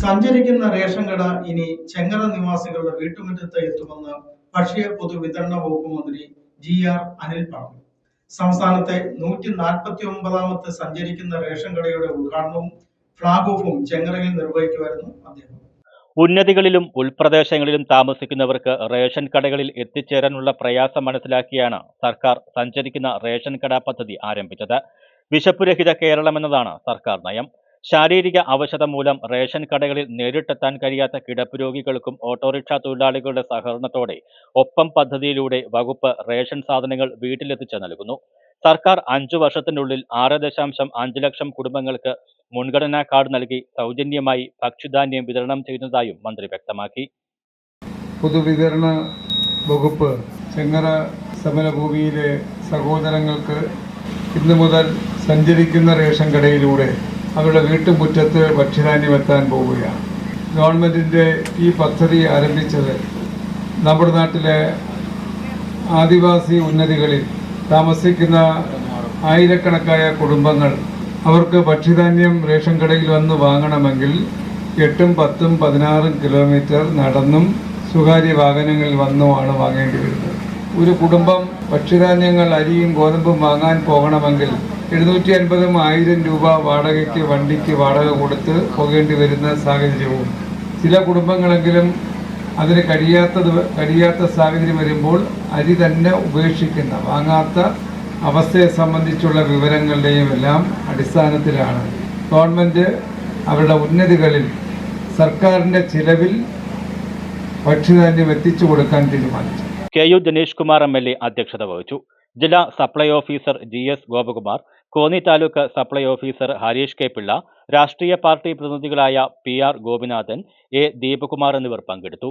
സഞ്ചരിക്കുന്ന റേഷൻ കട ഇനി ചെങ്ങറ നിവാസികളുടെ വീട്ടുമുറ്റത്ത് എത്തുമെന്ന് ഭക്ഷ്യ പൊതുവിതരണ വകുപ്പ് മന്ത്രി GR അനിൽ പറഞ്ഞു. സംസ്ഥാനത്തെ 149ാമത്തെ സഞ്ചരിക്കുന്ന റേഷൻ കടയുടെ ഉദ്ഘാടനവും ഫ്ളാഗ് ഓഫും ചെങ്ങറയിൽ നിർവഹിക്കുമായിരുന്നു അദ്ദേഹം. ഉന്നതികളിലും ഉൾപ്രദേശങ്ങളിലും താമസിക്കുന്നവർക്ക് റേഷൻ കടകളിൽ എത്തിച്ചേരാനുള്ള പ്രയാസം മനസ്സിലാക്കിയാണ് സർക്കാർ സഞ്ചരിക്കുന്ന റേഷൻ കട പദ്ധതി ആരംഭിച്ചത്. വിശപ്പുരഹിത കേരളം എന്നതാണ് സർക്കാർ നയം. ശാരീരിക അവശത മൂലം റേഷൻ കടകളിൽ നേരിട്ടെത്താൻ കഴിയാത്ത കിടപ്പ് രോഗികൾക്കും ഓട്ടോറിക്ഷ തൊഴിലാളികളുടെ സഹകരണത്തോടെ ഒപ്പം പദ്ധതിയിലൂടെ വകുപ്പ് റേഷൻ സാധനങ്ങൾ വീട്ടിലെത്തിച്ച് നൽകുന്നു. സർക്കാർ 5 വർഷത്തിനുള്ളിൽ 6.5 ലക്ഷം കുടുംബങ്ങൾക്ക് മുൻഗണനാ കാർഡ് നൽകി സൗജന്യമായി ഭക്ഷ്യധാന്യം വിതരണം ചെയ്യുന്നതായും മന്ത്രി വ്യക്തമാക്കി. പൊതുവിതരണ വകുപ്പ് ചെങ്ങറ സമരഭൂമിയിലെ സഹോദരങ്ങൾക്ക് ഇന്നു മുതൽ സഞ്ചരിക്കുന്ന റേഷൻ കടയിലൂടെ അവരുടെ വീട്ടുമുറ്റത്ത് ഭക്ഷ്യധാന്യം എത്താൻ പോവുകയാണ്. ഗവൺമെൻറ്റിൻ്റെ ഈ പദ്ധതി ആരംഭിച്ചത് നമ്മുടെ നാട്ടിലെ ആദിവാസി ഉന്നതികളിൽ താമസിക്കുന്ന ആയിരക്കണക്കായ കുടുംബങ്ങൾ അവർക്ക് ഭക്ഷ്യധാന്യം റേഷൻ കടയിൽ വന്ന് വാങ്ങണമെങ്കിൽ 8, 10, 16 കിലോമീറ്റർ നടന്നും സ്വകാര്യ വാഹനങ്ങളിൽ വന്നുമാണ് വാങ്ങേണ്ടി വരുന്നത്. ഒരു കുടുംബം ഭക്ഷ്യധാന്യങ്ങൾ അരിയും ഗോതമ്പും വാങ്ങാൻ പോകണമെങ്കിൽ 750, 1000 രൂപ വാടകയ്ക്ക് വണ്ടിക്ക് വാടക കൊടുത്ത് പോകേണ്ടി വരുന്ന സാഹചര്യവും ചില കുടുംബങ്ങളെങ്കിലും അതിന് കഴിയാത്ത സാഹചര്യം വരുമ്പോൾ അരി തന്നെ ഉപേക്ഷിക്കുന്ന വാങ്ങാത്ത അവസ്ഥയെ സംബന്ധിച്ചുള്ള വിവരങ്ങളുടെയും എല്ലാം അടിസ്ഥാനത്തിലാണ് ഗവൺമെൻറ് അവരുടെ ഉന്നതികളിൽ സർക്കാരിൻ്റെ ചിലവിൽ ഭക്ഷ്യധാന്യം എത്തിച്ചു കൊടുക്കാൻ തീരുമാനിച്ചു. KU ദിനേശ് കുമാർ MLA അധ്യക്ഷത വഹിച്ചു. ജില്ലാ supply officer GS Gopakumar, Konni taluk supply officer Harish K Pillai, രാഷ്ട്രീയ പാർട്ടി പ്രതിനിധികളായ PR ഗോപിനാഥൻ, A ദീപകുമാർ എന്നിവർ പങ്കെടുത്തു.